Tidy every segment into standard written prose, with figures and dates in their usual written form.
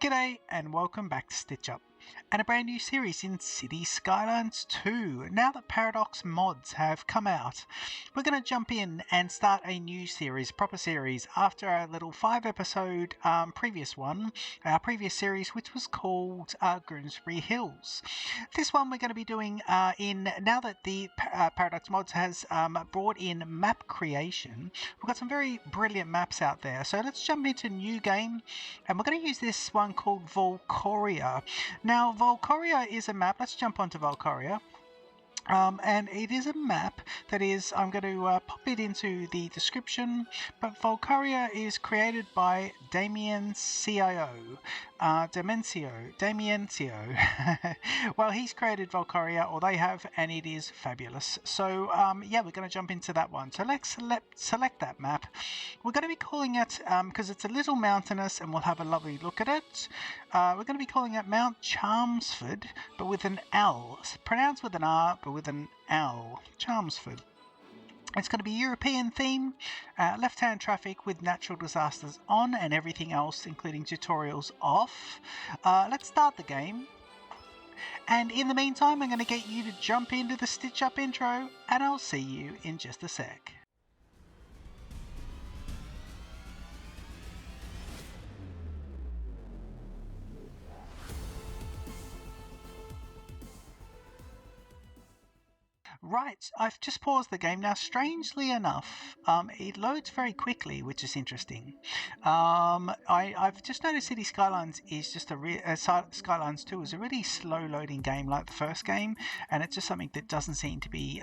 G'day and welcome back to Stitch Up and a brand new series in City Skylines 2. Now that Paradox mods have come out, we're going to jump in and start a new series, proper series, after our little 5-episode previous one, our previous series, which was called Grimsbury Hills. This one we're going to be doing now that the Paradox mods has brought in map creation. We've got some very brilliant maps out there, so let's jump into new game, and we're going to use this one called Valcoria. Now, Valcoria is a map. Let's jump onto Valcoria. And it is a map that is, I'm going to pop it into the description, but Valcoria is created by Damiencio. Well, he's created Valcoria, or they have, and it is fabulous. So, yeah, we're going to jump into that one. So let's select that map. We're going to be calling it, because it's a little mountainous, and we'll have a lovely look at it. We're going to be calling it Mount Chalmsford, but with an L. It's pronounced with an R, but with an L. Chalmsford. It's going to be European theme, left-hand traffic with natural disasters on and everything else, including tutorials, off. Let's start the game. And in the meantime, I'm going to get you to jump into the Stitch Up intro, and I'll see you in just a sec. Right, I've just paused the game. Now, strangely enough, it loads very quickly, which is interesting. I've just noticed City Skylines is just Skylines 2 is a really slow loading game like the first game, and it's just something that doesn't seem to be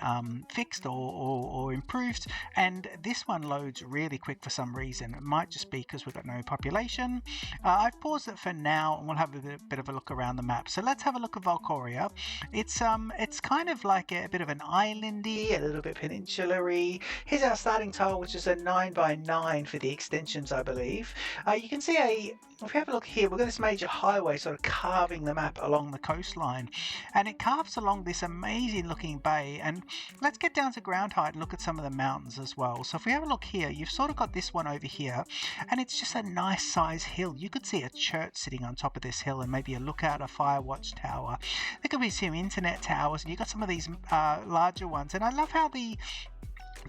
fixed or improved, and this one loads really quick for some reason. It might just be because we've got no population. I've paused it for now, and we'll have a bit of a look around the map. So let's have a look at Valcoria. It's kind of like a bit of an islandy, a little bit peninsulary. Here's our starting tile, which is a 9x9 for the extensions, I believe. You can see if we have a look here, we've got this major highway sort of carving the map along the coastline, and it carves along this amazing looking bay. And let's get down to ground height and look at some of the mountains as well. So if we have a look here, you've sort of got this one over here, and it's just a nice size hill. You could see a church sitting on top of this hill, and maybe a lookout, a fire watch tower. There could be some internet towers, and you've got some of these larger ones. And I love how the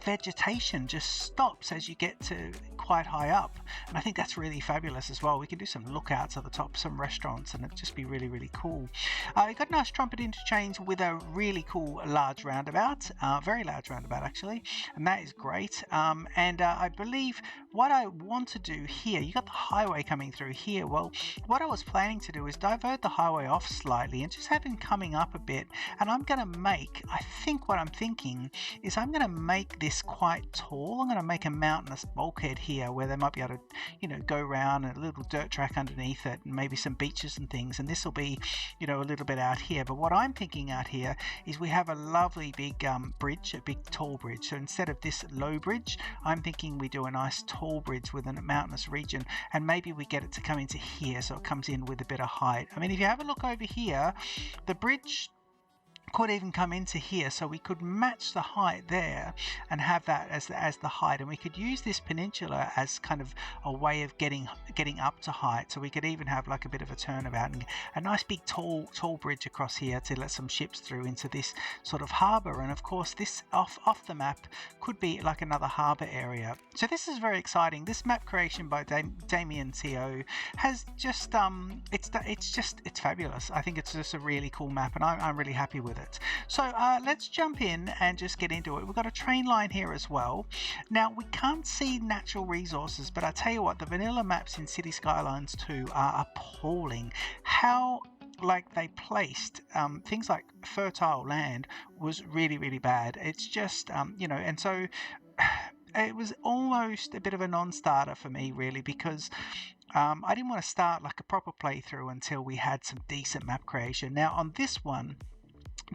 vegetation just stops as you get to quite high up, and I think that's really fabulous as well. We can do some lookouts at the top, some restaurants, and it'd just be really, really cool. You've got a nice trumpet interchange with a really cool large roundabout, very large roundabout actually, and that is great. And I believe what I want to do here, you got the highway coming through here. Well, what I was planning to do is divert the highway off slightly and just have him coming up a bit, and I'm going to make, I think what I'm thinking is I'm going to make this quite tall. I'm going to make a mountainous bulkhead here where they might be able to, go around, and a little dirt track underneath it, and maybe some beaches and things, and this will be, a little bit out here. But what I'm thinking out here is we have a lovely big bridge, a big tall bridge. So instead of this low bridge, I'm thinking we do a nice tall bridge with a mountainous region, and maybe we get it to come into here so it comes in with a bit of height. I mean, if you have a look over here, the bridge could even come into here, so we could match the height there and have that as the height, and we could use this peninsula as kind of a way of getting up to height. So we could even have like a bit of a turnabout and a nice big tall bridge across here to let some ships through into this sort of harbour. And of course this off the map could be like another harbour area. So this is very exciting. This map creation by Damiencio has just it's fabulous. I think it's just a really cool map, and I'm really happy with it. So let's jump in and just get into it. We've got a train line here as well. Now, we can't see natural resources, but I tell you what, the vanilla maps in City Skylines 2 are appalling. How they placed things like fertile land was really, really bad. It's just and so it was almost a bit of a non-starter for me, really, because I didn't want to start like a proper playthrough until we had some decent map creation. Now on this one,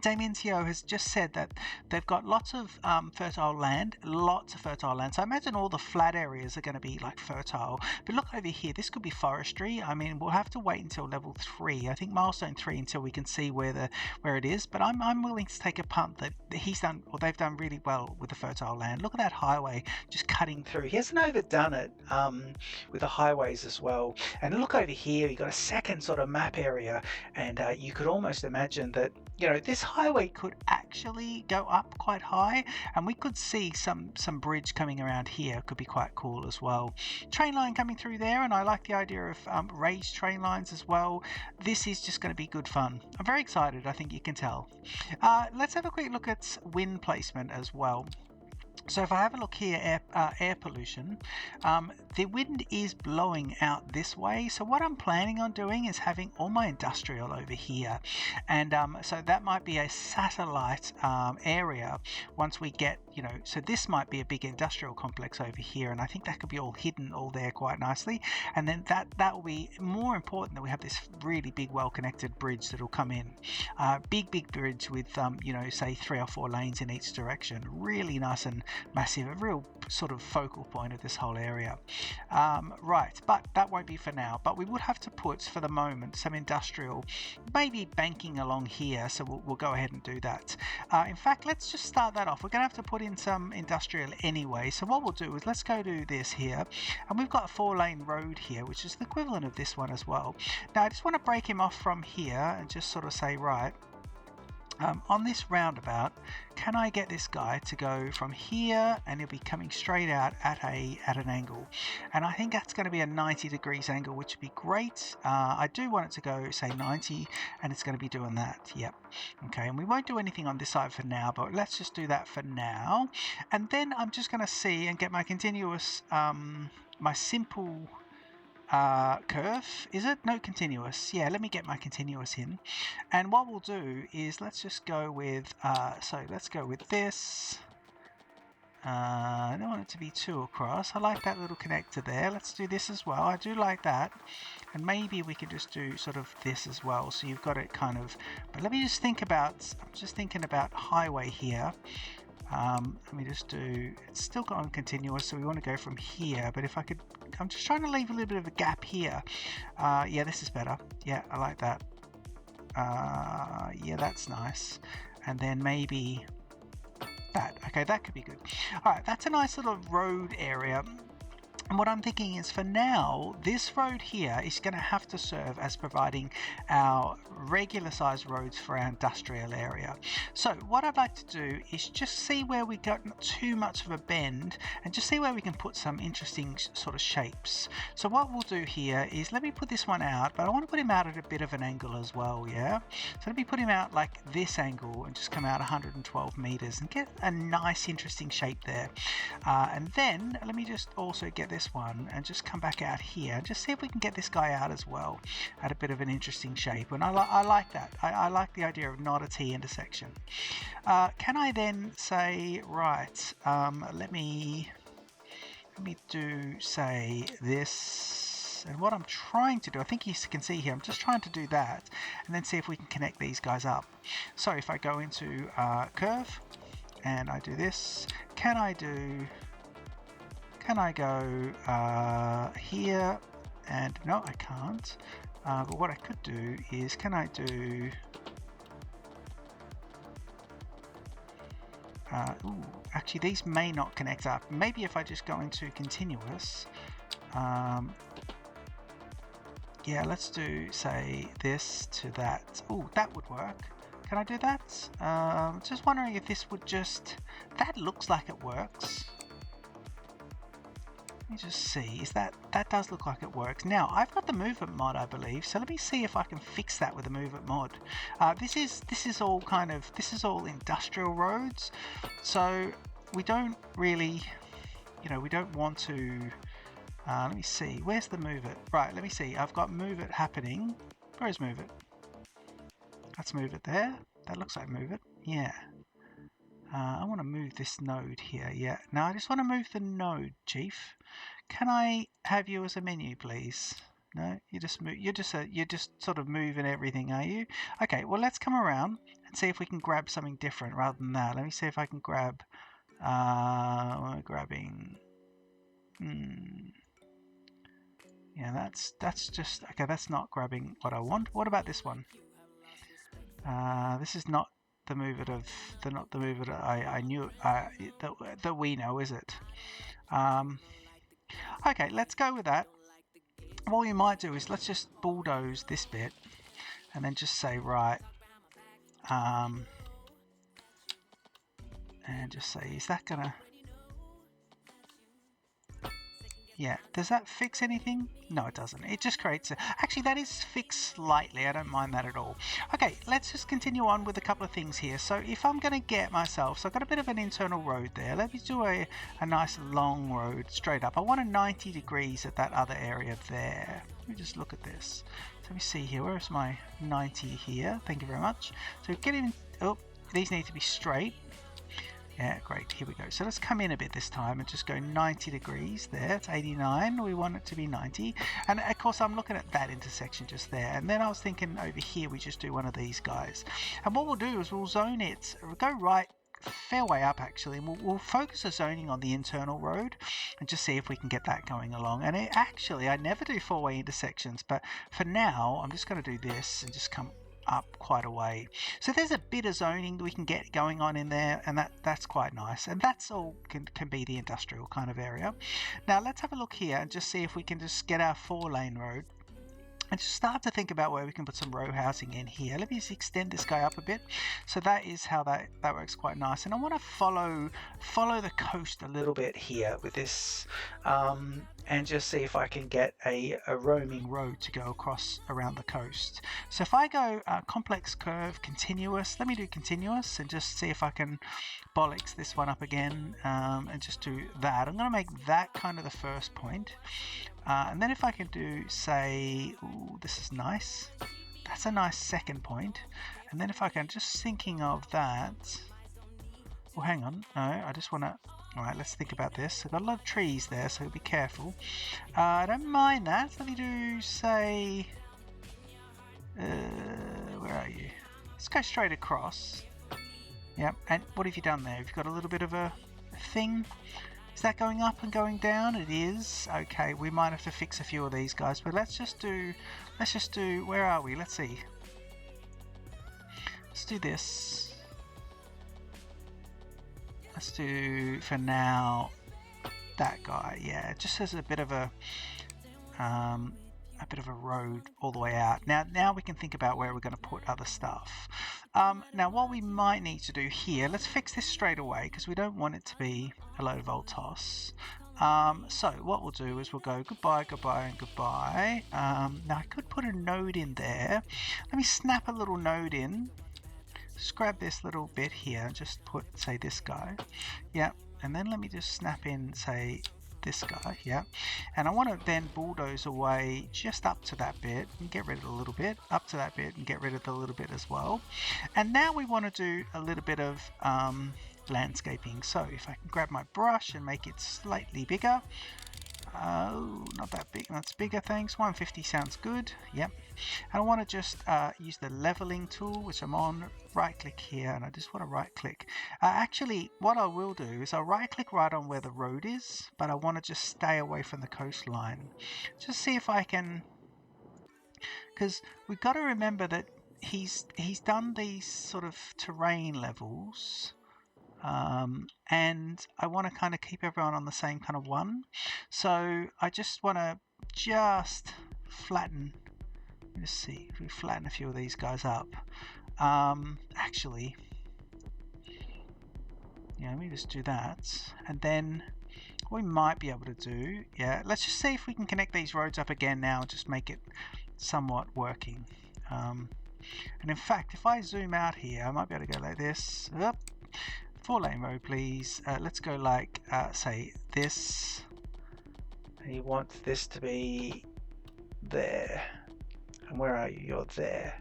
Damien Teo has just said that they've got lots of fertile land, lots of fertile land. So I imagine all the flat areas are going to be like fertile. But look over here, this could be forestry. I mean, we'll have to wait until level 3. I think milestone 3 until we can see where it is. But I'm willing to take a punt that they've done really well with the fertile land. Look at that highway just cutting through. He hasn't overdone it with the highways as well. And look over here, you've got a second sort of map area, and you could almost imagine that this highway could actually go up quite high, and we could see some bridge coming around here. Could be quite cool as well. Train line coming through there, and I like the idea of raised train lines as well. This is just going to be good fun. I'm very excited, I think you can tell. Let's have a quick look at wind placement as well. So if I have a look here, air pollution, the wind is blowing out this way. So what I'm planning on doing is having all my industrial over here. And so that might be a satellite area once we get, so this might be a big industrial complex over here. And I think that could be all hidden all there quite nicely. And then that will be more important that we have this really big, well-connected bridge that will come in. Big bridge with, say 3 or 4 lanes in each direction. Really nice and massive, a real sort of focal point of this whole area. Right, but that won't be for now. But we would have to put, for the moment, some industrial, maybe banking along here. So we'll go ahead and do that. In fact, let's just start that off. We're going to have to put in some industrial anyway. So what we'll do is let's go to this here. And we've got a 4-lane road here, which is the equivalent of this one as well. Now, I just want to break him off from here and just sort of say, right, on this roundabout, can I get this guy to go from here, and he'll be coming straight out at an angle, and I think that's going to be a 90 degrees angle, which would be great. I do want it to go, say 90, and it's going to be doing that. Yep. Okay, and we won't do anything on this side for now, but let's just do that for now. And then I'm just going to see and get my continuous, my simple curve, is it? No, continuous. Yeah, let me get my continuous in. And what we'll do is let's just go with, so let's go with this. I don't want it to be too across. I like that little connector there. Let's do this as well. I do like that. And maybe we could just do sort of this as well. So you've got it kind of, but let me just think about, I'm just thinking about highway here. Let me just do, it's still got on continuous, so we want to go from here, but if I could, I'm just trying to leave a little bit of a gap here. Yeah, this is better. Yeah, I like that. Yeah, that's nice. And then maybe that. Okay, that could be good. All right, that's a nice little road area. And what I'm thinking is, for now, this road here is going to have to serve as providing our regular sized roads for our industrial area. So what I'd like to do is just see where we got too much of a bend, and just see where we can put some interesting sort of shapes. So what we'll do here is, let me put this one out, but I want to put him out at a bit of an angle as well, yeah? So let me put him out like this angle and just come out 112 meters and get a nice interesting shape there. And then let me just also get this one and just come back out here and just see if we can get this guy out as well at a bit of an interesting shape. And I like that. I like the idea of not a T intersection. Can I then say, right, let me do, say, this. And what I'm trying to do, I think you can see here, I'm just trying to do that and then see if we can connect these guys up. So if I go into curve and I do this, can I go here? And no, I can't. But what I could do is, can I do, actually these may not connect up. Maybe if I just go into continuous, yeah, let's do, say, this to that. Oh, that would work. Can I do that? Just wondering if this would just, that looks like it works. Let me just see, is that does look like it works. Now, I've got the movement mod, I believe, so let me see if I can fix that with the movement mod. This is all kind of, this is all industrial roads, so we don't really, we don't want to, let me see, where's the move it? Right, let me see, I've got move it happening. Where is move it? Let's move it there. That looks like move it, yeah. I want to move this node here, yeah. Now I just want to move the node, Chief. Can I have you as a menu, please? No, you just move. You're just sort of moving everything, are you? Okay. Well, let's come around and see if we can grab something different rather than that. Let me see if I can grab. We're grabbing. Yeah, that's just okay. That's not grabbing what I want. What about this one? This is not the mover of not the mover that I knew that we know, is it? Okay, let's go with that. What we might do is let's just bulldoze this bit, and then just say right, and just say, is that gonna? Yeah, does that fix anything? No, it doesn't. It just creates a... Actually, that is fixed slightly. I don't mind that at all. Okay, let's just continue on with a couple of things here. So if I'm going to get myself... So I've got a bit of an internal road there. Let me do a nice long road straight up. I want a 90 degrees at that other area there. Let me just look at this. So let me see here. Where's my 90 here? Thank you very much. So getting... Oh, these need to be straight. Yeah, great. Here we go. So let's come in a bit this time and just go 90 degrees there. It's 89. We want it to be 90. And of course, I'm looking at that intersection just there. And then I was thinking over here, we just do one of these guys. And what we'll do is we'll zone it. We'll go right, fair way up actually. And we'll focus the zoning on the internal road and just see if we can get that going along. And actually, I never do four-way intersections. But for now, I'm just going to do this and just come up quite a way. So there's a bit of zoning that we can get going on in there, and that's quite nice, and that's all can be the industrial kind of area. Now let's have a look here and just see if we can just get our 4-lane road and just start to think about where we can put some row housing in here. Let me just extend this guy up a bit. So that is how that works quite nice. And I want to follow the coast a little bit here with this, and just see if I can get a roaming road to go across around the coast. So if I go complex curve continuous, let me do continuous and just see if I can bollocks this one up again, and just do that. I'm going to make that kind of the first point. And then if I can do, say, ooh, this is nice. That's a nice second point. And then if I can, just thinking of that. Well, hang on. No, I just want to... All right, let's think about this. I've got a lot of trees there, so be careful. I don't mind that. Let me do, say... where are you? Let's go straight across. Yep, and what have you done there? You've got a little bit of a thing. Is that going up and going down? It is. Okay, we might have to fix a few of these guys, but let's just do, where are we? Let's see. Let's do this. Let's do, for now, that guy. Yeah, just as a bit of a road all the way out. Now we can think about where we're going to put other stuff. Now what we might need to do here, let's fix this straight away because we don't want it to be a load of old toss. So what we'll do is we'll go goodbye, goodbye, and goodbye. Now I could put a node in there. Let me snap a little node in. Just grab this little bit here and just put, say, this guy. Yeah, and then let me just snap in, say, this guy. Yeah, and I want to then bulldoze away just up to that bit and get rid of a little bit, up to that bit and get rid of the little bit as well. And now we want to do a little bit of landscaping. So if I can grab my brush and make it slightly bigger. Oh, not that big. That's bigger, thanks. 150 sounds good. Yep. And I want to just use the leveling tool, which I'm on. Right click here, and I just want to right click. Actually, what I will do is I'll right click right on where the road is, but I want to just stay away from the coastline. Just see if I can, because we've got to remember that he's done these sort of terrain levels. And I want to kind of keep everyone on the same kind of one. So I just want to just flatten. Let's see if we flatten a few of these guys up. Actually, yeah, let me just do that. And then what we might be able to do, yeah, let's just see if we can connect these roads up again now and just make it somewhat working. And in fact, if I zoom out here, I might be able to go like this. Up. 4-lane road, please. Let's go like, say, this. And you want this to be there. And where are you? You're there.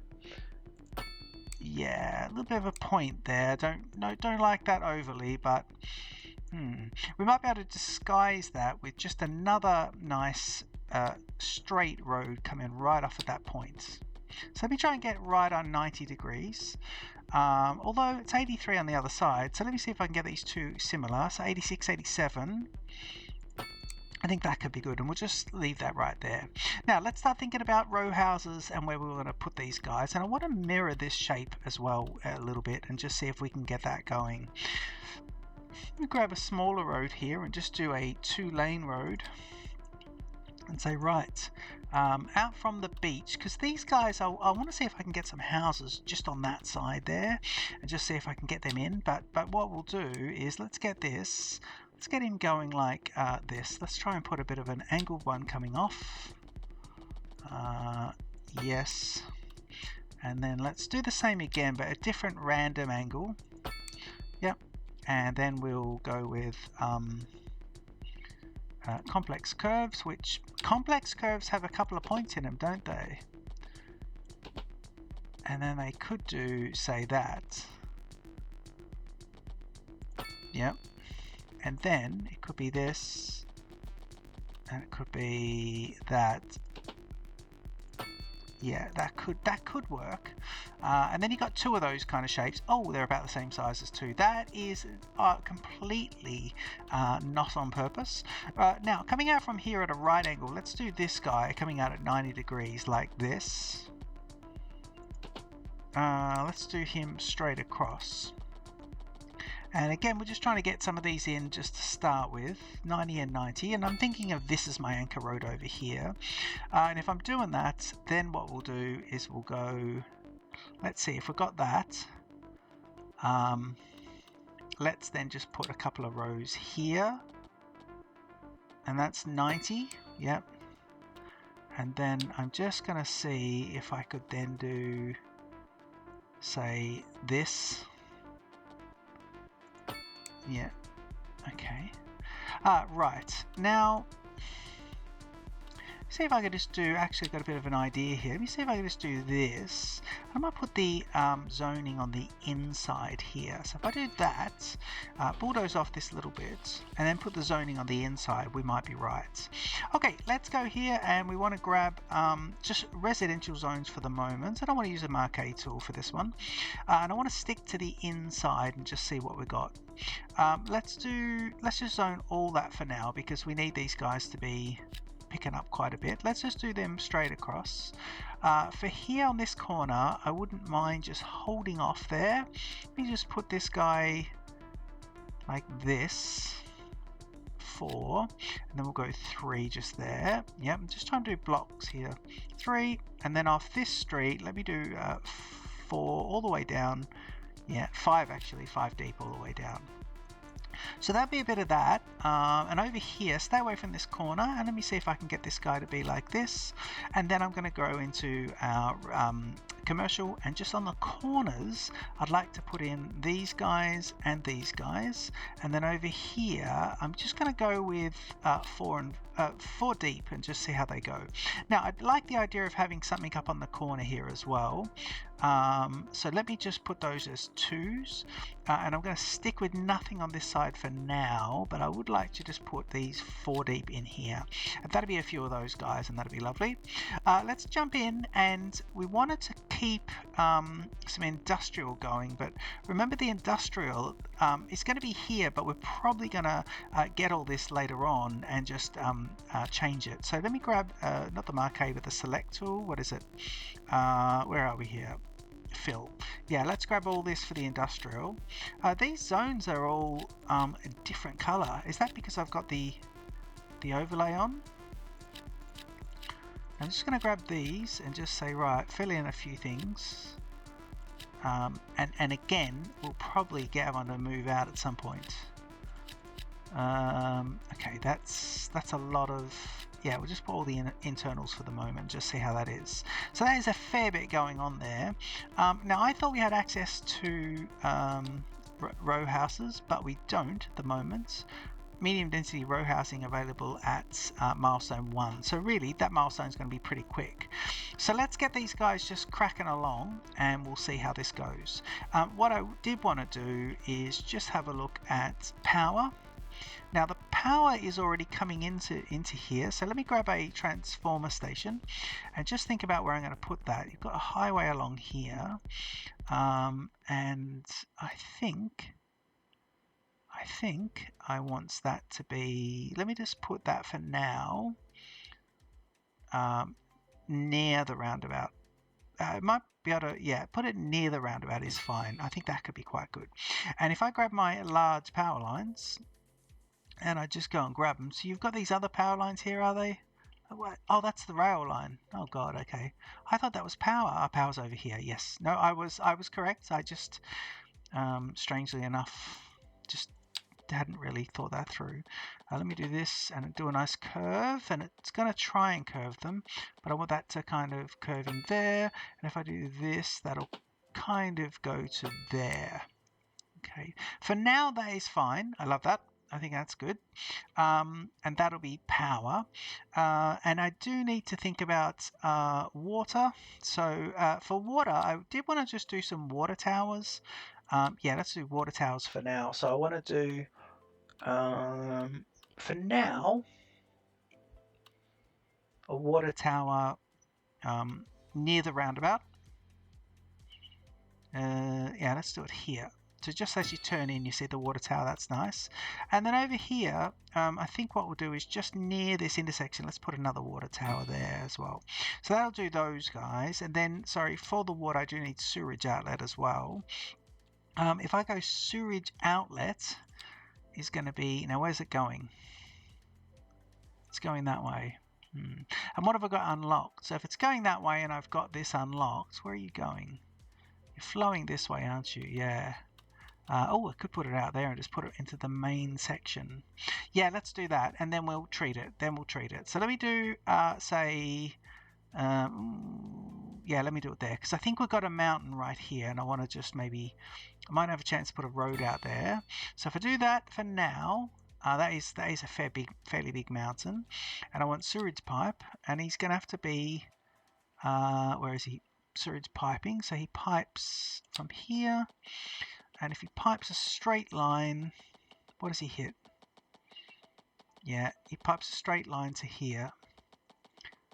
Yeah, a little bit of a point there. Don't like that overly, but we might be able to disguise that with just another nice a straight road coming right off at that point. So let me try and get right on 90 degrees. Although it's 83 on the other side, so let me see if I can get these two similar. So 86, 87. I think that could be good, and we'll just leave that right there. Now let's start thinking about row houses and where we're going to put these guys. And I want to mirror this shape as well a little bit and just see if we can get that going. We grab a smaller road here and just do a 2-lane road and say, right, out from the beach, because these guys, I want to see if I can get some houses just on that side there and just see if I can get them in. But what we'll do is let's get him going like this. Let's try and put a bit of an angled one coming off. Yes. And then let's do the same again, but a different random angle. Yep. And then we'll go with complex curves, which complex curves have a couple of points in them, don't they? And then they could do, say, that. Yep. And then it could be this, and it could be that. Yeah, that could work. And then you got two of those kind of shapes. Oh, they're about the same size as two. That is completely not on purpose. Now, coming out from here at a right angle, let's do this guy coming out at 90 degrees like this. Let's do him straight across. And again, we're just trying to get some of these in just to start with, 90 and 90. And I'm thinking of this as my anchor road over here. And if I'm doing that, then what we'll do is we'll go, let's see if we've got that. Let's then just put a couple of rows here. And that's 90, yep. And then I'm just going to see if I could then do, say, this. Yeah, okay. Right, now, see if I could just do, actually got a bit of an idea here. Let me see if I can just do this. I might put the zoning on the inside here. So if I do that, bulldoze off this little bit, and then put the zoning on the inside, we might be right. Okay, let's go here, and we want to grab just residential zones for the moment. I don't want to use a marquee tool for this one. And I want to stick to the inside and just see what we got. Let's just zone all that for now, because we need these guys to be picking up quite a bit. Let's just do them straight across. For here on this corner, I wouldn't mind just holding off there. Let me just put this guy like this, 4, and then we'll go 3 just there. Yep, I'm just trying to do blocks here. 3, and then off this street, let me do 4 all the way down. Yeah, 5 actually, 5 deep all the way down. So that'd be a bit of that. And over here, stay away from this corner, and let me see if I can get this guy to be like this. And then I'm going to go into our commercial, and just on the corners, I'd like to put in these guys and these guys. And then over here, I'm just going to go with 4 deep and just see how they go. Now, I'd like the idea of having something up on the corner here as well. So let me just put those as 2s, and I'm going to stick with nothing on this side for now, but I would like to just put these 4 deep in here, and that'll be a few of those guys, and that'll be lovely. Let's jump in, and we wanted to keep some industrial going, but remember the industrial is going to be here, but we're probably going to get all this later on and just change it. So let me grab not the marquee but the select tool. What is it? Where are we here? Fill. Yeah, let's grab all this for the industrial. These zones are all a different color. Is that because I've got the overlay on? I'm just going to grab these and just say, right, fill in a few things. And again, we'll probably get one to move out at some point. Okay, that's a lot of, yeah, we'll just put all the internals for the moment, just see how that is. So that is a fair bit going on there. Now I thought we had access to row houses, but we don't at the moment. Medium density row housing available at milestone 1. So really that milestone is going to be pretty quick. So let's get these guys just cracking along, and we'll see how this goes. What I did want to do is just have a look at power. Now the power is already coming into here, so let me grab a transformer station and just think about where I'm going to put that. You've got a highway along here, and I think I want that to be, let me just put that for now near the roundabout. It might be able to, yeah, put it near the roundabout is fine. I think that could be quite good. And if I grab my large power lines and I just go and grab them, so you've got these other power lines here, are they? Oh, that's the rail line. Oh god, okay. I thought that was power. Our power's over here. Yes. No, I was correct. I just strangely enough just hadn't really thought that through. Let me do this and do a nice curve, and it's going to try and curve them, but I want that to kind of curve in there, and if I do this, that'll kind of go to there. Okay, for now that is fine. I love that. I think that's good. And that'll be power. And I do need to think about water. So for water, I did want to just do some water towers. Yeah, let's do water towers for now. So I want to do, for now, a water tower near the roundabout. Yeah, let's do it here. So just as you turn in, you see the water tower. That's nice. And then over here, I think what we'll do is just near this intersection, let's put another water tower there as well. So that'll do those guys. And then, sorry, for the water, I do need sewerage outlet as well. If I go sewerage outlet, is going to be, now where's it going? It's going that way. And what have I got unlocked? So if it's going that way and I've got this unlocked, where are you going? You're flowing this way, aren't you? Yeah. Oh, I could put it out there and just put it into the main section. Yeah, let's do that, and then we'll treat it. So let me do, say, yeah, let me do it there, because I think we've got a mountain right here, and I want to just maybe, I might have a chance to put a road out there. So if I do that for now, that is a fairly big mountain, and I want sewage pipe, and he's going to have to be, where is he? Sewage piping, so he pipes from here. And if he pipes a straight line, what does he hit? Yeah, he pipes a straight line to here.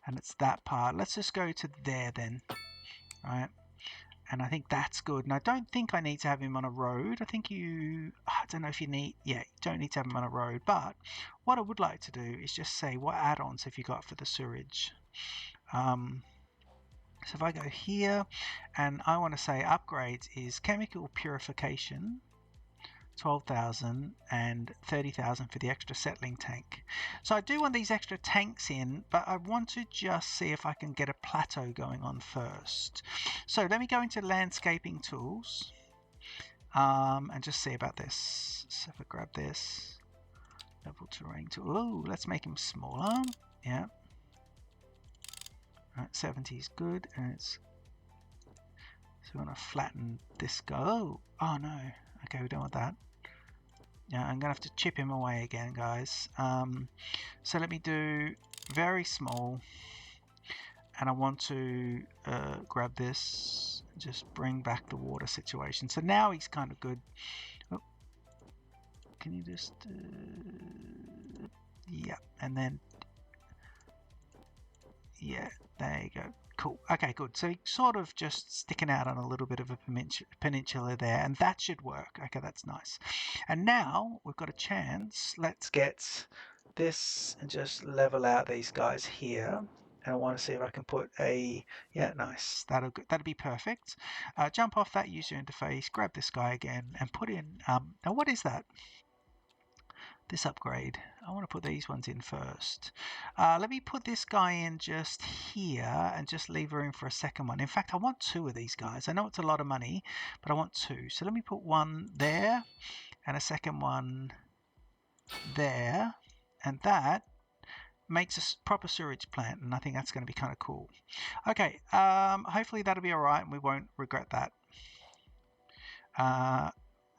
And it's that part. Let's just go to there then. Right? And I think that's good. And I don't think I need to have him on a road. I think I don't know if you need, yeah, you don't need to have him on a road. But what I would like to do is just say, what add-ons have you got for the sewage? So if I go here and I want to say upgrades is chemical purification, 12,000 and 30,000 for the extra settling tank. So I do want these extra tanks in, but I want to just see if I can get a plateau going on first. So let me go into landscaping tools and just see about this. So if I grab this, level terrain tool, oh, let's make him smaller. Yeah. 70 is good, and it's, so we want to flatten this guy. Oh no, okay, we don't want that. Yeah, I'm gonna have to chip him away again, guys. So let me do very small, and I want to grab this, just bring back the water situation. So now he's kind of good. Oh, can you just yeah, and then yeah, there you go. Cool. Okay, good. So he's sort of just sticking out on a little bit of a peninsula there, and that should work. Okay, that's nice. And now we've got a chance. Let's get this and just level out these guys here. And I want to see if I can put a, yeah, nice. That'll be perfect. Jump off that user interface, grab this guy again, and put in. Now what is that? This upgrade. I want to put these ones in first. Let me put this guy in just here and just leave room for a second one. In fact, I want two of these guys. I know it's a lot of money, but I want two. So let me put one there and a second one there. And that makes a proper sewage plant, and I think that's going to be kind of cool. Okay, hopefully that'll be all right and we won't regret that.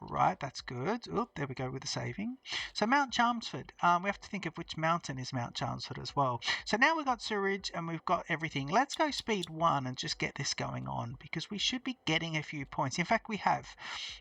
Right, that's good. Oop, there we go with the saving. So Mount Chalmsford. We have to think of which mountain is Mount Chalmsford as well. So now we've got sewerage and we've got everything. Let's go speed 1 and just get this going on because we should be getting a few points. In fact, we have.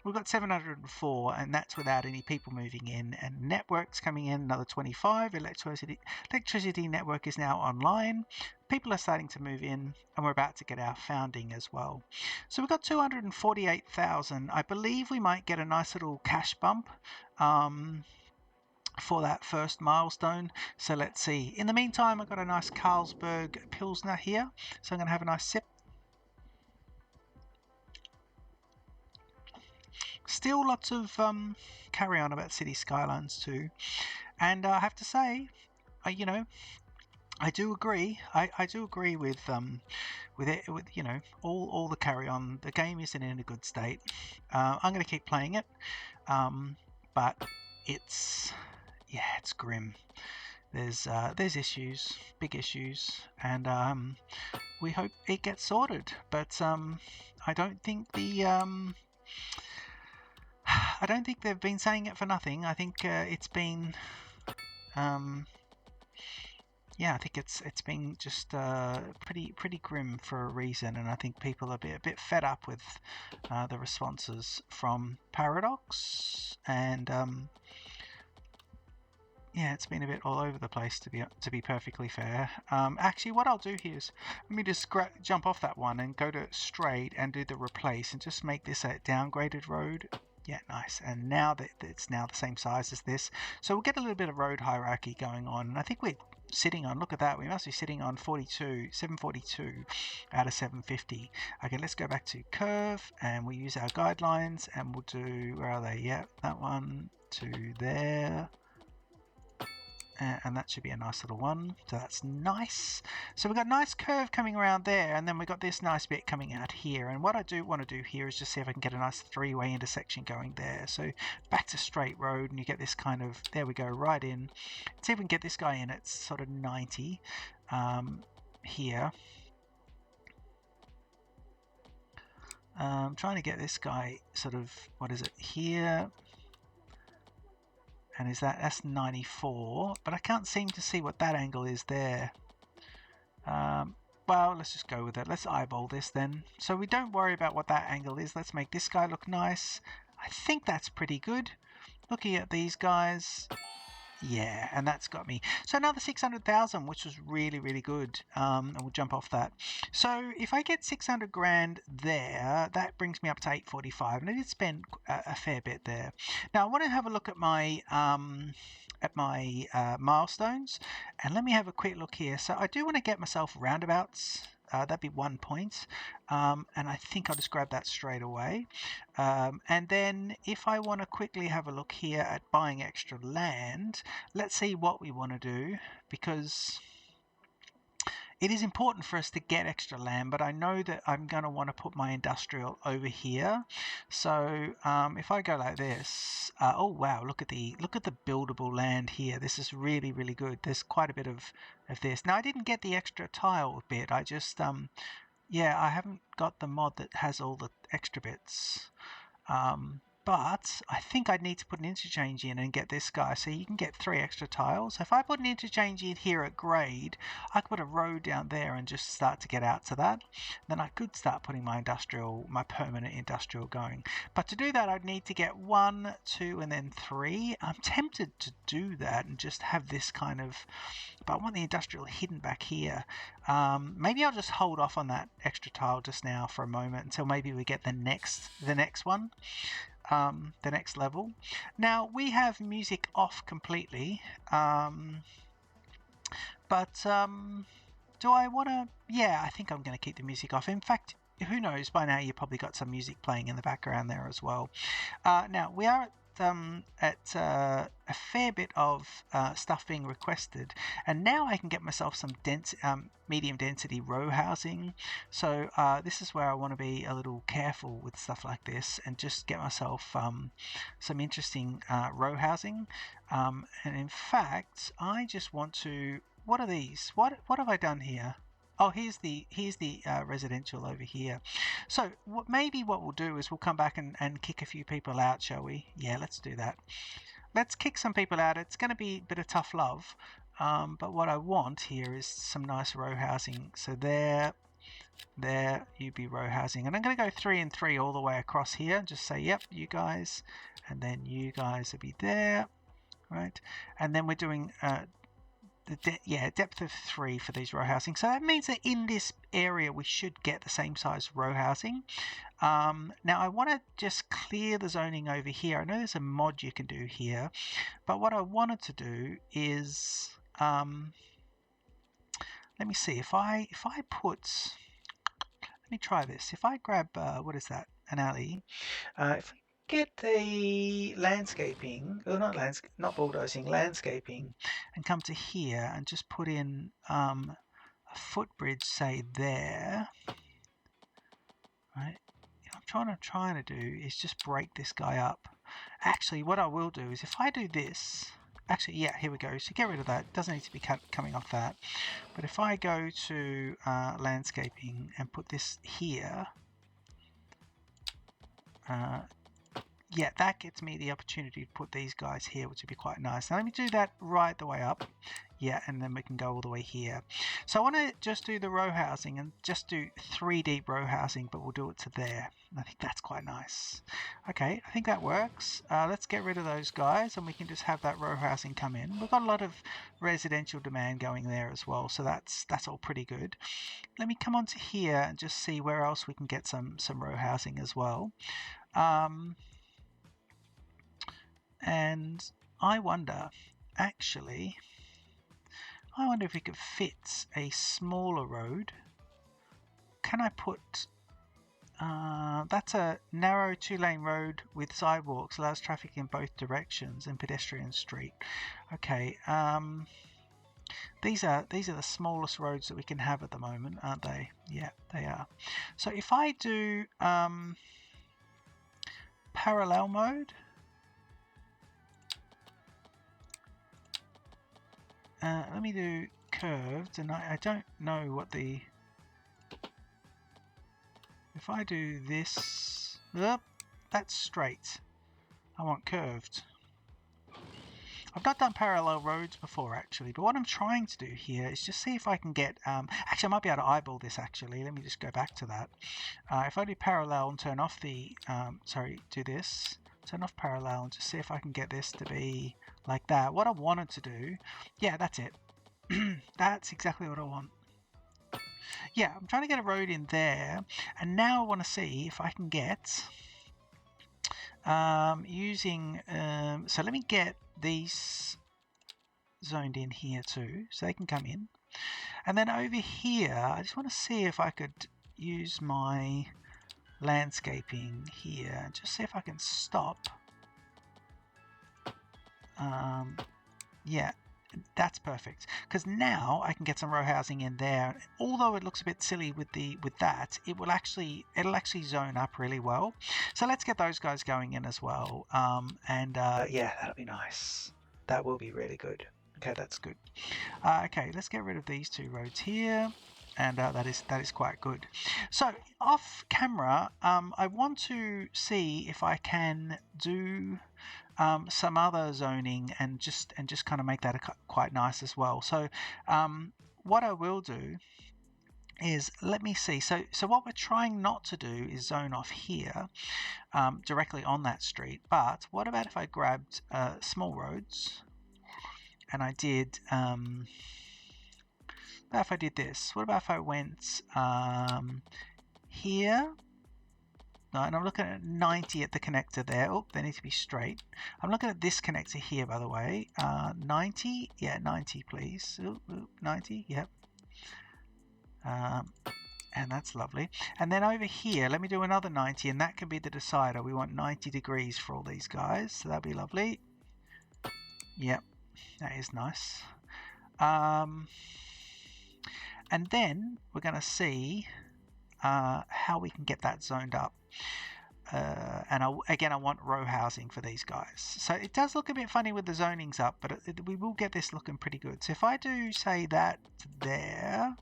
We've got 704 and that's without any people moving in. And networks coming in, another 25. Electricity network is now online. People are starting to move in and we're about to get our founding as well. So we've got 248,000. I believe we might get a nice little cash bump for that first milestone. So let's see. In the meantime, I've got a nice Carlsberg Pilsner here. So I'm going to have a nice sip. Still lots of carry on about City Skylines too. And I have to say, you know, I do agree. I do agree with it. With all the carry on. The game isn't in a good state. I'm going to keep playing it, but it's grim. There's issues, big issues, and we hope it gets sorted. But I don't think I don't think they've been saying it for nothing. I think it's been. Yeah, I think it's been just pretty grim for a reason, and I think people are a bit fed up with the responses from Paradox, and yeah, it's been a bit all over the place to be perfectly fair. Actually, what I'll do here is let me just jump off that one and go to straight and do the replace and just make this a downgraded road. Yeah, nice. And now that it's now the same size as this, so we'll get a little bit of road hierarchy going on. And I think we're sitting on, look at that, we must be sitting on 742 out of 750. Okay, let's go back to curve and we'll use our guidelines and we'll do, where are they? Yeah, that one to there. And that should be a nice little one, so that's nice. So we've got a nice curve coming around there, and then we've got this nice bit coming out here. And what I do want to do here is just see if I can get a nice three-way intersection going there. So back to straight road, and you get this kind of, there we go, right in. Let's see if we can get this guy in at sort of 90 here. Trying to get this guy sort of, what is it, here. And is that's 94, but I can't seem to see what that angle is there. Well, let's just go with it. Let's eyeball this then. So we don't worry about what that angle is. Let's make this guy look nice. I think that's pretty good. Looking at these guys, yeah, and that's got me. So another 600,000, which was really, really good. And we'll jump off that. So if I get 600 grand there, that brings me up to 845, and I did spend a fair bit there. Now I want to have a look at my milestones, and let me have a quick look here. So I do want to get myself roundabouts. That'd be 1 point, and I think I'll just grab that straight away. And then if I want to quickly have a look here at buying extra land, let's see what we want to do, because it is important for us to get extra land, but I know that I'm going to want to put my industrial over here. So if I go like this, oh wow, look at the buildable land here. This is really, really good. There's quite a bit of this. Now I didn't get the extra tile bit. I just yeah, I haven't got the mod that has all the extra bits. But I think I'd need to put an interchange in and get this guy. So you can get 3 extra tiles. So if I put an interchange in here at grade, I could put a road down there and just start to get out to that. Then I could start putting my permanent industrial going. But to do that, I'd need to get 1, 2, and then 3. I'm tempted to do that and just have this kind of, but I want the industrial hidden back here. Maybe I'll just hold off on that extra tile just now for a moment until maybe we get the next one. The next level. Now we have music off completely, but do I want to? Yeah, I think I'm going to keep the music off. In fact, who knows, by now you've probably got some music playing in the background there as well. Now we are at a fair bit of stuff being requested, and now I can get myself some medium density row housing. So this is where I want to be a little careful with stuff like this and just get myself some interesting row housing. And in fact, I just want to, what are these? What have I done here? Oh, here's the residential over here. So maybe what we'll do is we'll come back and kick a few people out, shall we? Yeah, let's do that. Let's kick some people out. It's going to be a bit of tough love, but what I want here is some nice row housing. So there, you be row housing, and I'm going to go 3 and 3 all the way across here. Just say, yep, you guys, and then you guys will be there, right? And then we're doing depth of 3 for these row housing. So that means that in this area we should get the same size row housing. Now I want to just clear the zoning over here. I know there's a mod you can do here, but what I wanted to do is let me see if I put, let me try this. If I grab what is that, an alley, if I get the landscaping, or not bulldozing, landscaping, and come to here and just put in a footbridge, say there, right? What I'm trying to do is just break this guy up. Actually, what I will do is if I do this, actually, yeah, here we go. So get rid of that. It doesn't need to be coming off that. But if I go to landscaping and put this here, yeah, that gets me the opportunity to put these guys here, which would be quite nice. Now let me do that right the way up. Yeah, and then we can go all the way here. So I want to just do the row housing and just do 3 deep row housing, but we'll do it to there. I think that's quite nice. Okay, I think that works. Let's get rid of those guys and we can just have that row housing come in. We've got a lot of residential demand going there as well, so that's all pretty good. Let me come onto here and just see where else we can get some row housing as well. And I wonder, actually, if we could fit a smaller road. Can I put, that's a narrow 2-lane road with sidewalks, allows traffic in both directions and pedestrian street. Okay, these are the smallest roads that we can have at the moment, aren't they? Yeah, they are. So if I do parallel mode, let me do curved, and I don't know what the, if I do this, that's straight. I want curved. I've not done parallel roads before actually, but what I'm trying to do here is just see if I can get, actually I might be able to eyeball this actually. Let me just go back to that. If I do parallel and turn off the, do this, turn off parallel and just see if I can get this to be like that. What I wanted to do, yeah, that's it. That's exactly what I want. Yeah, I'm trying to get a road in there, and now I want to see if I can get using so let me get these zoned in here too, so they can come in. And then over here, I just want to see if I could use my landscaping here and just see if I can stop. Yeah, that's perfect, because now I can get some row housing in there. Although it looks a bit silly with that, it'll actually zone up really well. So let's get those guys going in as well. Yeah, that'll be nice. That will be really good. Okay, that's good. Okay, let's get rid of these 2 roads here, and that is quite good. So off camera, I want to see if I can do some other zoning and just kind of make that quite nice as well. So what I will do is, let me see. So what we're trying not to do is zone off here directly on that street. But what about if I grabbed small roads and I did, if I did this? What about if I went here? No, and I'm looking at 90 at the connector there. Oh, they need to be straight. I'm looking at this connector here, by the way. 90? Yeah, 90, please. Ooh, 90, yep. And that's lovely. And then over here, let me do another 90, and that can be the decider. We want 90 degrees for all these guys, so that'll be lovely. Yep, that is nice. And then we're going to see how we can get that zoned up. again, I want row housing for these guys. So it does look a bit funny with the zonings up, but we will get this looking pretty good. So if I do say that there,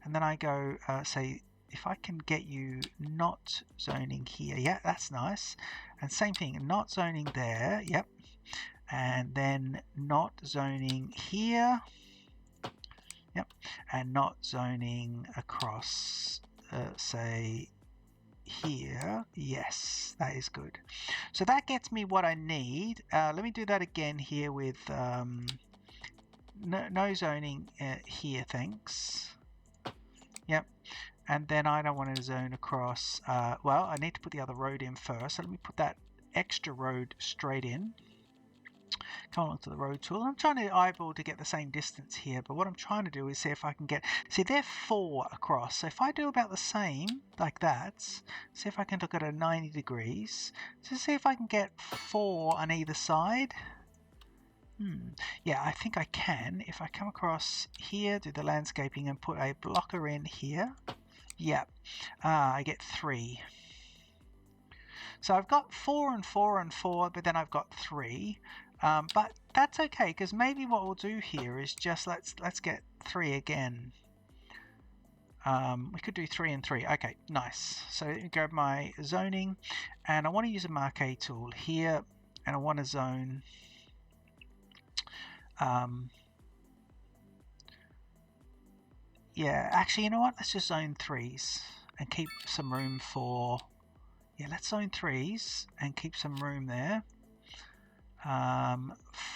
and then I go say, if I can get you not zoning here, yeah, that's nice. And same thing, not zoning there, yep. And then not zoning here, yep. And not zoning across, say, here. Yes, that is good. So that gets me what I need. Let me do that again here with no zoning here, thanks. Yep. And then I don't want to zone across. Well, I need to put the other road in first. So let me put that extra road straight in. Come along to the road tool. I'm trying to eyeball to get the same distance here, but what I'm trying to do is see if I can get, see they're 4 across, so if I do about the same like that, see if I can look at a 90 degrees to see if I can get 4 on either side. Yeah, I think I can. If I come across here, do the landscaping and put a blocker in here, yeah, I get 3. So I've got 4 and 4 and 4, but then I've got 3. But that's okay, because maybe what we'll do here is just let's get 3 again. We could do 3 and 3. Okay, nice. So let me grab my zoning, and I want to use a marquee tool here, and I want to zone. Yeah, actually, you know what? Let's just zone 3s and keep some room for. Yeah, let's zone 3s and keep some room there.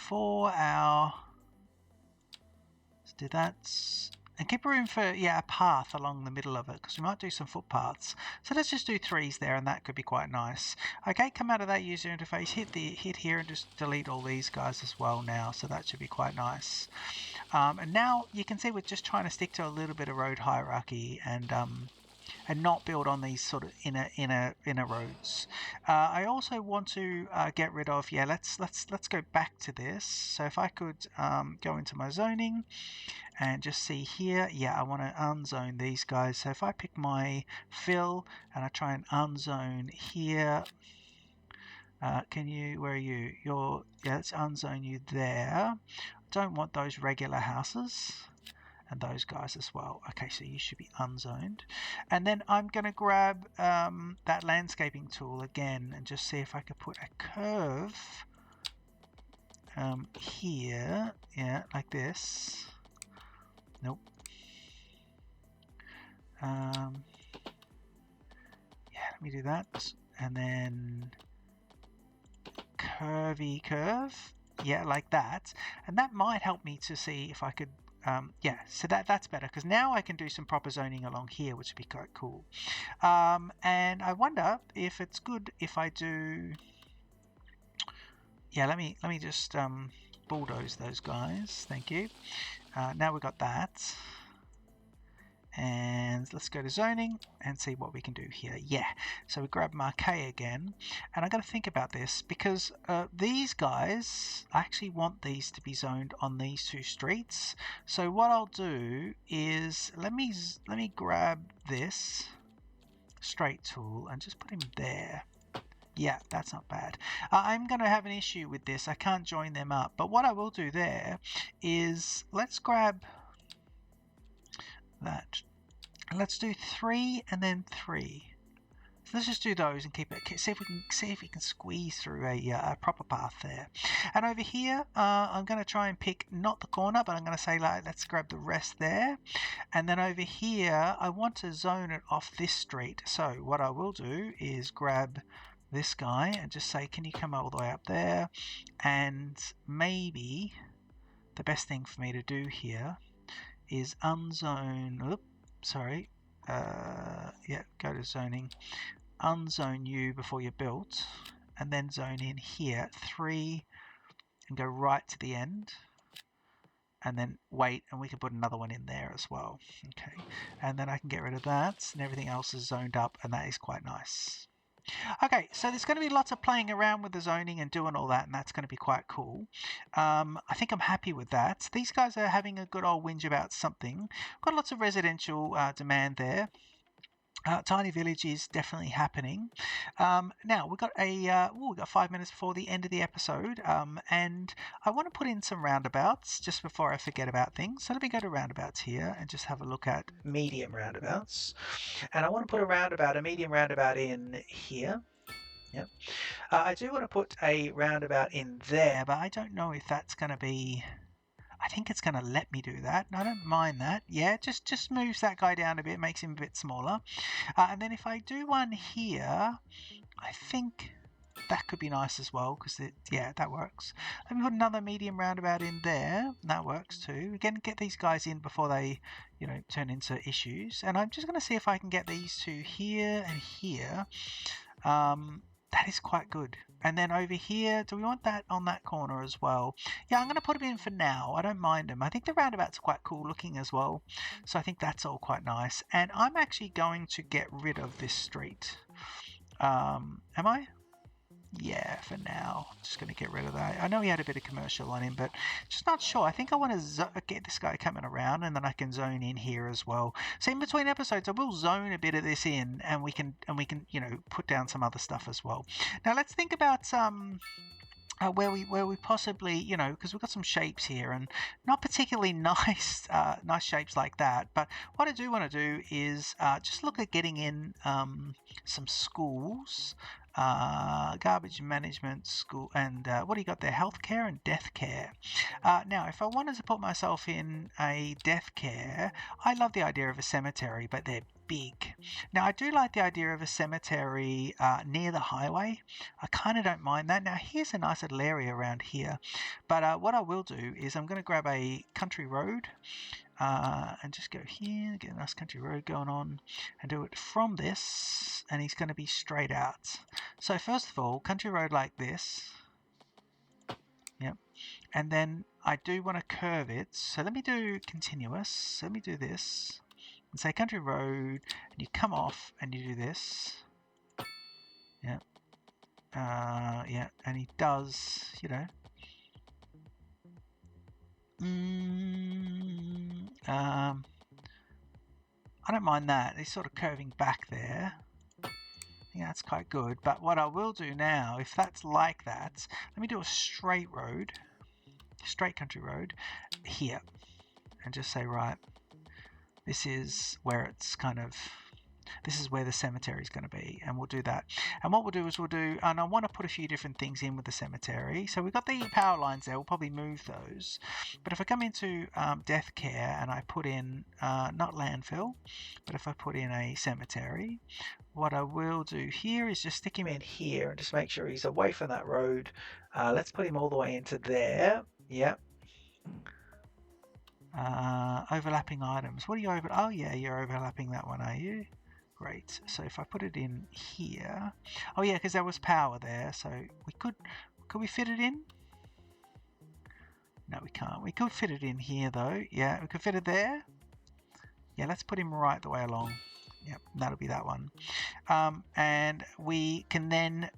For our, let's do that, and keep room for a path along the middle of it, because we might do some footpaths. So let's just do 3s there, and that could be quite nice. Okay, come out of that user interface, hit here, and just delete all these guys as well now. So that should be quite nice. And now you can see we're just trying to stick to a little bit of road hierarchy and not build on these sort of inner roads. I also want to get rid of, let's go back to this. So if I could go into my zoning and just see here, I want to unzone these guys. So if I pick my fill and I try and unzone here, where are you? Let's unzone you there. Don't want those regular houses. And those guys as well. Okay, so you should be unzoned. And then I'm going to grab that landscaping tool again and just see if I could put a curve here, like this. Nope. Let me do that. And then curvy curve, like that. And that might help me to see if I could so that's better, because now I can do some proper zoning along here, which would be quite cool. And I wonder if it's good if I do. Let me just bulldoze those guys. Thank you. Now we've got that. And let's go to zoning and see what we can do here. So we grab marquee again, and I got to think about this, because these guys, I actually want these to be zoned on these 2 streets. So what I'll do is let me grab this straight tool and just put him there. That's not bad. I'm going to have an issue with this. I can't join them up, but what I will do there is let's grab that. Let's do 3 and then 3. So let's just do those and keep it. See if we can squeeze through a proper path there. And over here, I'm going to try and pick not the corner, but I'm going to say let's grab the rest there. And then over here, I want to zone it off this street. So what I will do is grab this guy and just say, can you come all the way up there? And maybe the best thing for me to do here is unzone, go to zoning, unzone you before you're built, and then zone in here 3 and go right to the end, and then wait, and we can put another one in there as well. Okay, and then I can get rid of that, and everything else is zoned up, and that is quite nice. Okay, so there's going to be lots of playing around with the zoning and doing all that, and that's going to be quite cool. I think I'm happy with that. These guys are having a good old whinge about something. Got lots of residential demand there. Tiny village is definitely happening. Now we've got we've got 5 minutes before the end of the episode, and I want to put in some roundabouts just before I forget about things. So let me go to roundabouts here and just have a look at medium roundabouts. And I want to put a medium roundabout in here. Yep. I do want to put a roundabout in there, but I don't know if that's going to be. I think it's going to let me do that. I don't mind that. Yeah, just moves that guy down a bit, makes him a bit smaller. And then if I do one here, I think that could be nice as well, because yeah, that works. Let me put another medium roundabout in there. That works too. Again, get these guys in before they, turn into issues. And I'm just going to see if I can get these two here and here. That is quite good. And then over here, do we want that on that corner as well? Yeah, I'm going to put them in for now. I don't mind them. I think the roundabouts are quite cool looking as well. So I think that's all quite nice. And I'm actually going to get rid of this street. Am I? Yeah, for now. Just going to get rid of that. I know he had a bit of commercial on him, but just not sure. I think I want to get this guy coming around, and then I can zone in here as well. So in between episodes, I will zone a bit of this in, and we can put down some other stuff as well. Now let's think about where we possibly, because we've got some shapes here and not particularly nice shapes like that. But what I do want to do is just look at getting in some schools, garbage management school, and what do you got there? Healthcare and death care. Now, if I wanted to put myself in a death care, I love the idea of a cemetery, but they're big. Now, I do like the idea of a cemetery near the highway. I kind of don't mind that. Now, here's a nice little area around here. But what I will do is I'm going to grab a country road and just go here, get a nice country road going on, and do it from this, and he's going to be straight out. So first of all, country road like this. Yep. And then I do want to curve it. So let me do continuous. Let me do this. And say country road, and you come off and you do this. Yeah. Yeah, and he does, I don't mind that. He's sort of curving back there. Yeah, that's quite good. But what I will do now, if that's like that, let me do a straight road, straight country road here, and just say, right, this is where it's this is where the cemetery is going to be, and we'll do that. And what we'll do is and I want to put a few different things in with the cemetery. So we've got the power lines there. We'll probably move those. But if I come into death care and I put in not landfill, but if I put in a cemetery, what I will do here is just stick him in here and just make sure he's away from that road. Let's put him all the way into there. Yep. Overlapping items. What are you over? Oh yeah, you're overlapping that one, are you? Great. So if I put it in here, oh yeah, because there was power there, so could we fit it in? No, we can't. We could fit it in here though. Yeah, we could fit it there. Yeah, let's put him right the way along. Yep, that'll be that one. And we can then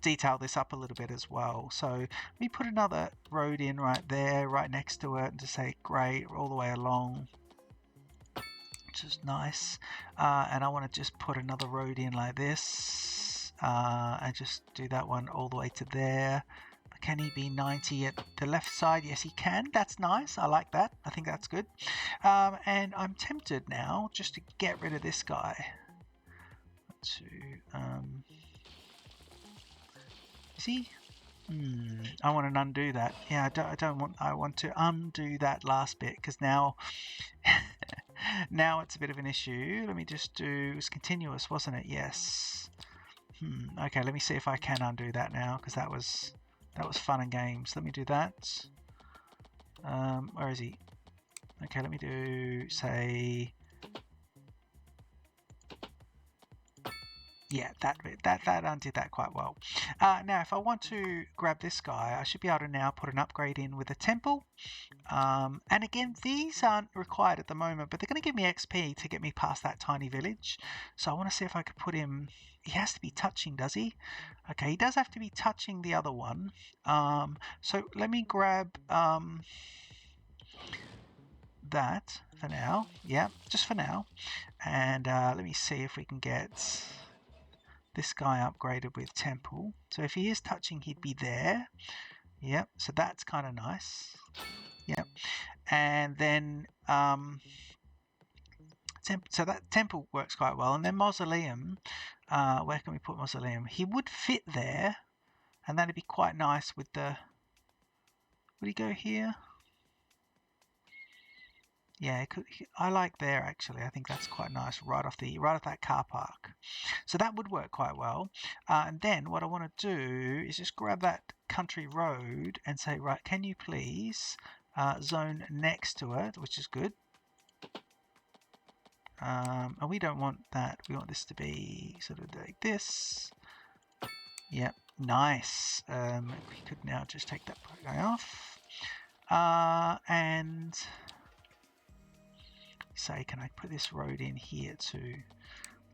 detail this up a little bit as well. So let me put another road in right there, right next to it, and just say great all the way along, which is nice. And I want to just put another road in like this, and just do that one all the way to there. But can he be 90 at the left side? Yes, he can. That's nice. I like that. I think that's good. And I'm tempted now just to get rid of this guy. See? I want to undo that. Yeah, I want to undo that last bit, because now now it's a bit of an issue. Let me just do, it was continuous, wasn't it? Yes. Okay, let me see if I can undo that now, because that was fun and games. Let me do that. Where is he? Okay, let me do, say, yeah, that undid that quite well. Now, if I want to grab this guy, I should be able to now put an upgrade in with a temple. And again, these aren't required at the moment, but they're going to give me XP to get me past that tiny village. So I want to see if I could put him. He has to be touching, does he? Okay, he does have to be touching the other one. So let me grab that for now. Yeah, just for now. And let me see if we can get this guy upgraded with temple. So if he is touching, he'd be there. Yep, so that's kind of nice. Yep. And then so that temple works quite well. And then mausoleum, where can we put mausoleum? He would fit there, and that'd be quite nice with the... Would he go here? Yeah, I like there actually. I think that's quite nice, right off that car park. So that would work quite well. And then what I want to do is just grab that country road and say, right, can you please zone next to it, which is good. And we don't want that. We want this to be sort of like this. Yep, nice. We could now just take that guy off. And say, can I put this road in here too?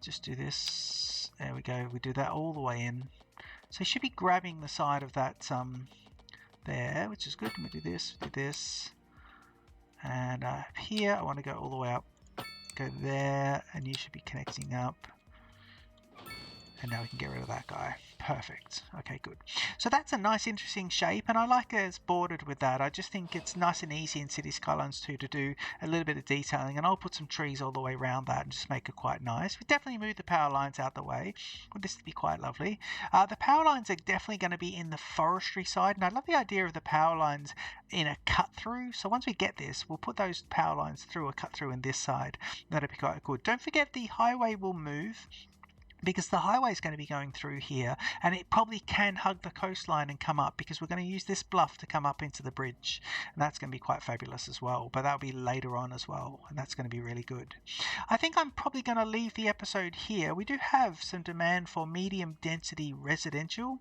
Just do this. There we go. We do that all the way in. So you should be grabbing the side of that there, which is good. Let me do this. And here, I want to go all the way up. Go there, and you should be connecting up. And now we can get rid of that guy. Perfect. Okay, good. So that's a nice, interesting shape, and I like it it's bordered with that. I just think it's nice and easy in City Skylines 2 to do a little bit of detailing, and I'll put some trees all the way around that and just make it quite nice. We definitely move the power lines out the way. Want this to be quite lovely. The power lines are definitely going to be in the forestry side, and I love the idea of the power lines in a cut through. So once we get this, we'll put those power lines through a cut through in this side. That'll be quite good. Don't forget the highway will move, because the highway is going to be going through here, and it probably can hug the coastline and come up, because we're going to use this bluff to come up into the bridge, and that's going to be quite fabulous as well. But that'll be later on as well, and that's going to be really good. I think I'm probably going to leave the episode here. We do have some demand for medium density residential,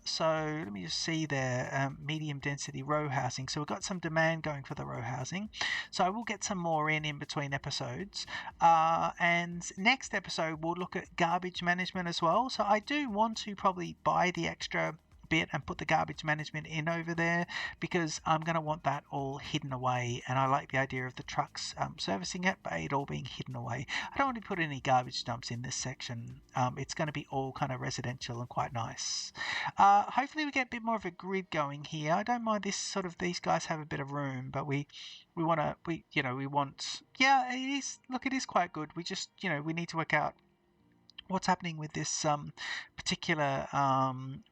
so let me just see there, medium density row housing. So we've got some demand going for the row housing, so I will get some more in between episodes, and next episode we'll look at garbage management as well. So I do want to probably buy the extra bit and put the garbage management in over there, because I'm going to want that all hidden away, and I like the idea of the trucks servicing it, but it all being hidden away. I don't want to put any garbage dumps in this section. It's going to be all kind of residential and quite nice. Hopefully we get a bit more of a grid going here. I don't mind this sort of, these guys have a bit of room, but we want, yeah, it is, look, it is quite good. We just, we need to work out what's happening with this particular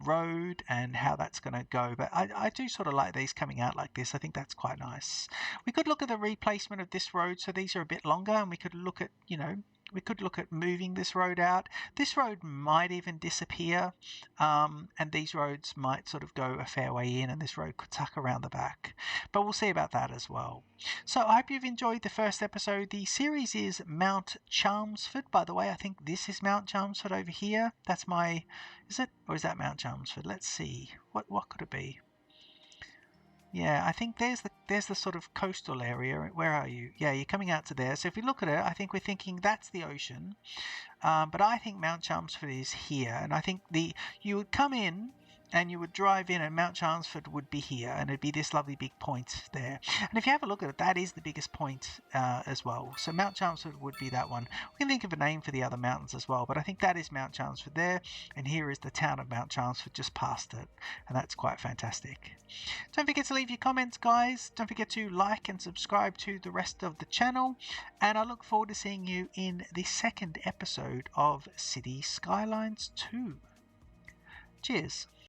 road and how that's going to go. But I do sort of like these coming out like this. I think that's quite nice. We could look at the replacement of this road, so these are a bit longer, and we could look at, we could look at moving this road out. This road might even disappear, and these roads might sort of go a fair way in, and this road could tuck around the back. But we'll see about that as well. So I hope you've enjoyed the first episode. The series is Mount Chalmsford. By the way, I think this is Mount Chalmsford over here. That's my... Is it? Or is that Mount Chalmsford? Let's see. What could it be? Yeah, I think there's the sort of coastal area. Where are you? Yeah, you're coming out to there. So if we look at it, I think we're thinking that's the ocean. But I think Mount Chalmsford is here. And I think you would come in and you would drive in, and Mount Chalmsford would be here, and it'd be this lovely big point there. And if you have a look at it, that is the biggest point as well. So Mount Chalmsford would be that one. We can think of a name for the other mountains as well, but I think that is Mount Chalmsford there, and here is the town of Mount Chalmsford just past it, and that's quite fantastic. Don't forget to leave your comments, guys. Don't forget to like and subscribe to the rest of the channel, and I look forward to seeing you in the second episode of City Skylines 2. Cheers.